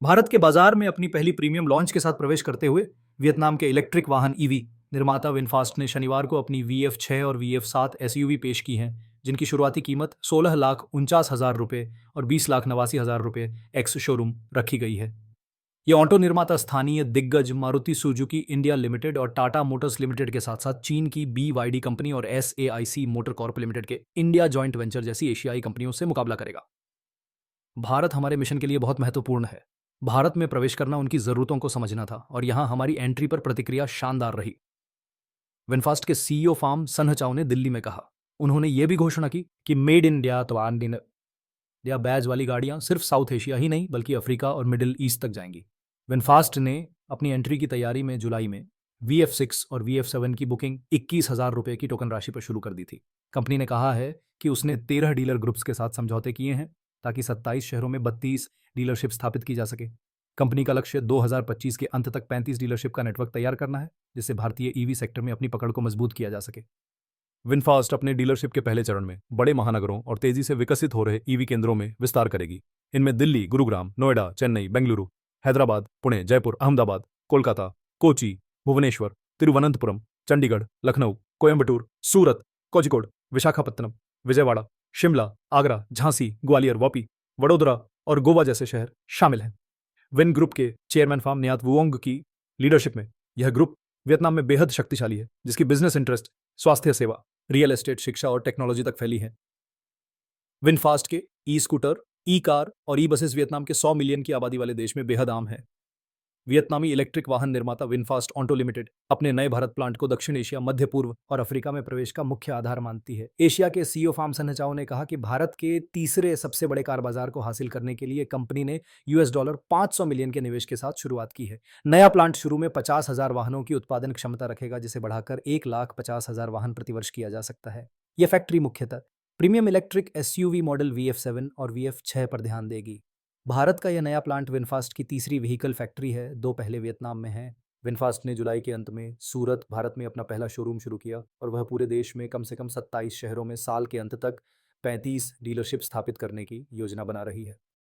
भारत के बाजार में अपनी पहली प्रीमियम लॉन्च के साथ प्रवेश करते हुए वियतनाम के इलेक्ट्रिक वाहन ईवी निर्माता विनफास्ट ने शनिवार को अपनी VF6 और VF7 एसयूवी पेश की हैं, जिनकी शुरुआती कीमत 16,49,000 रुपये और 20,89,000 रुपये एक्स शोरूम रखी गई है। ये ऑटो निर्माता स्थानीय दिग्गज मारुति सुजुकी इंडिया लिमिटेड और टाटा मोटर्स लिमिटेड के साथ साथ चीन की BYD कंपनी और SAIC मोटर कॉर्प लिमिटेड के इंडिया जॉइंट वेंचर जैसी एशियाई कंपनियों से मुकाबला करेगा। भारत हमारे मिशन के लिए बहुत महत्वपूर्ण है। भारत में प्रवेश करना उनकी जरूरतों को समझना था और यहां हमारी एंट्री पर प्रतिक्रिया शानदार रही। विनफास्ट के CEO फार्म सन्ह चाओ ने दिल्ली में कहा। उन्होंने ये भी घोषणा की कि मेड इन इंडिया तो इंडिया बैज वाली गाड़ियां सिर्फ साउथ एशिया ही नहीं बल्कि अफ्रीका और मिडिल ईस्ट तक जाएंगी। विनफास्ट ने अपनी एंट्री की तैयारी में जुलाई में VF6 और VF7 की बुकिंग 21,000 रुपये की टोकन राशि पर शुरू कर दी थी। कंपनी ने कहा है कि उसने 13 डीलर ग्रुप्स के साथ समझौते किए हैं ताकि 27 शहरों में 32 डीलरशिप स्थापित की जा सके। कंपनी का लक्ष्य 2025 के अंत तक 35 डीलरशिप का नेटवर्क तैयार करना है, जिससे भारतीय ईवी सेक्टर में अपनी पकड़ को मजबूत किया जा सके। विनफास्ट अपने डीलरशिप के पहले चरण में बड़े महानगरों और तेजी से विकसित हो रहे ईवी केंद्रों में विस्तार करेगी। इनमें दिल्ली, गुरुग्राम, नोएडा, चेन्नई, बेंगलुरु, हैदराबाद, पुणे, जयपुर, अहमदाबाद, कोलकाता, कोची, भुवनेश्वर, तिरुवनंतपुरम, चंडीगढ़, लखनऊ, कोयंबटूर, सूरत, कोझिकोड, विशाखापत्तनम, विजयवाड़ा, शिमला, आगरा, झांसी, ग्वालियर, वापी, वडोदरा और गोवा जैसे शहर शामिल हैं। विन ग्रुप के चेयरमैन फार्म नियात वुओंग की लीडरशिप में यह ग्रुप वियतनाम में बेहद शक्तिशाली है, जिसकी बिजनेस इंटरेस्ट स्वास्थ्य सेवा, रियल एस्टेट, शिक्षा और टेक्नोलॉजी तक फैली है। विनफास्ट के ई स्कूटर, ई कार और ई बसेस वियतनाम के 100 मिलियन की आबादी वाले देश में बेहद आम है। वियतनामी इलेक्ट्रिक वाहन निर्माता विनफास्ट ऑटो लिमिटेड अपने नए भारत प्लांट को दक्षिण एशिया, मध्य पूर्व और अफ्रीका में प्रवेश का मुख्य आधार मानती है। एशिया के CEO फार्म सन्हचाओ ने कहा कि भारत के तीसरे सबसे बड़े कार बाजार को हासिल करने के लिए कंपनी ने $500 मिलियन के निवेश के साथ शुरुआत की है। नया प्लांट शुरू में 50,000 वाहनों की उत्पादन क्षमता रखेगा, जिसे बढ़ाकर 1,50,000 वाहन प्रतिवर्ष किया जा सकता है। यह फैक्ट्री मुख्यतः premium electric SUV model VF7 और VF6 पर ध्यान देगी। भारत का यह नया प्लांट विनफास्ट की तीसरी व्हीकल फैक्ट्री है, दो पहले वियतनाम में हैं। विनफास्ट ने जुलाई के अंत में सूरत, भारत में अपना पहला शोरूम शुरू किया और वह पूरे देश में कम से कम 27 शहरों में साल के अंत तक 35 डीलरशिप स्थापित करने की योजना बना रही है।